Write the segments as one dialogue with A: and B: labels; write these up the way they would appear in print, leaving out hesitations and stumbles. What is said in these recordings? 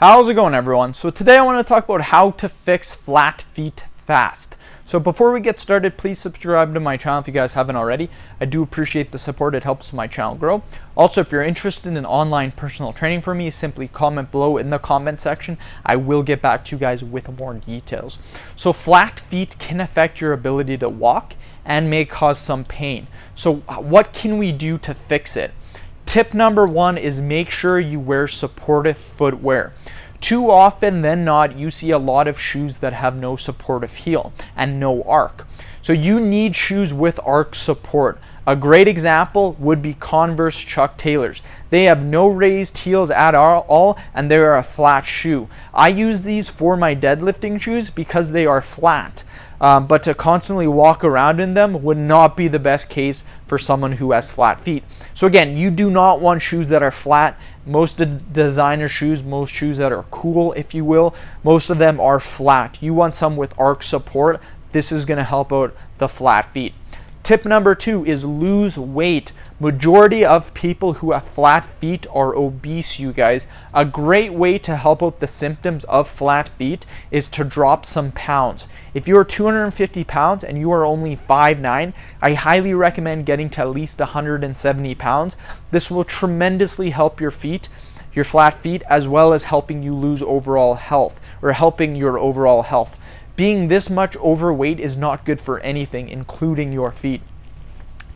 A: How's it going, everyone? So today I want to talk about how to fix flat feet fast. So before we get started, please subscribe to my channel if you guys haven't already. I do appreciate the support. It helps my channel grow. Also, if you're interested in online personal training for me, simply comment below in the comment section. I will get back to you guys with more details. So flat feet can affect your ability to walk and may cause some pain. So what can we do to fix it? Tip number one is make sure you wear supportive footwear. Too often than not, you see a lot of shoes that have no supportive heel and no arch. So you need shoes with arch support. A great example would be Converse Chuck Taylors. They have no raised heels at all and they are a flat shoe. I use these for my deadlifting shoes because they are flat. But to constantly walk around in them would not be the best case for someone who has flat feet. So again, you do not want shoes that are flat. Most designer shoes, most shoes that are cool, if you will, most of them are flat. You want some with arch support. This is going to help out the flat feet. Tip number two is lose weight. Majority of people who have flat feet are obese, you guys. A great way to help out the symptoms of flat feet is to drop some pounds. If you're 250 pounds and you are only 5'9", I highly recommend getting to at least 170 pounds. This will tremendously help your feet, your flat feet, as well as helping you lose overall health, or helping your overall health. Being this much overweight is not good for anything, including your feet.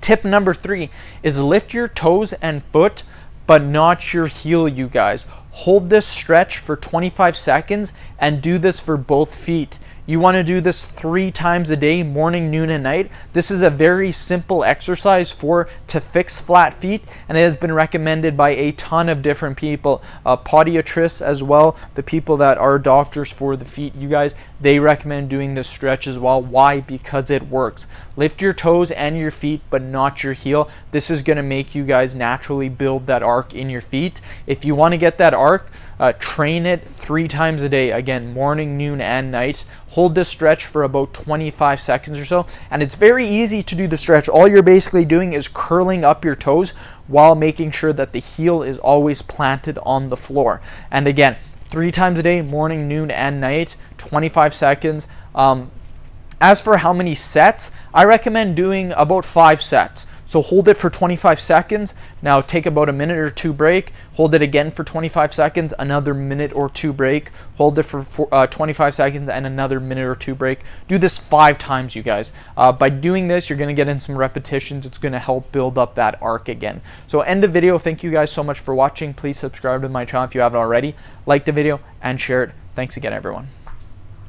A: Tip number three is lift your toes and foot, but not your heel, you guys. Hold this stretch for 25 seconds and do this for both feet. You want to do this 3 times a day, morning, noon, and night. This is a very simple exercise to fix flat feet, and it has been recommended by a ton of different people, podiatrists as well, the people that are doctors for the feet. You guys, they recommend doing this stretch as well. Why? Because it works. Lift your toes and your feet, but not your heel. This is going to make you guys naturally build that arch in your feet. If you want to get that arch, train it 3 times a day. Again, morning, noon, and night. Hold this stretch for about 25 seconds or so, and it's very easy to do the stretch. All you're basically doing is curling up your toes while making sure that the heel is always planted on the floor. And again, 3 times a day, morning, noon, and night, 25 seconds. As for how many sets, I recommend doing about 5 sets. So hold it for 25 seconds. Now take about a minute or 2 break. Hold it again for 25 seconds, another minute or 2 break. Hold it for 25 seconds and another minute or 2 break. Do this 5 times, you guys. By doing this, you're going to get in some repetitions. It's going to help build up that arch again. So end the video. Thank you guys so much for watching. Please subscribe to my channel if you haven't already. Like the video and share it. Thanks again, everyone.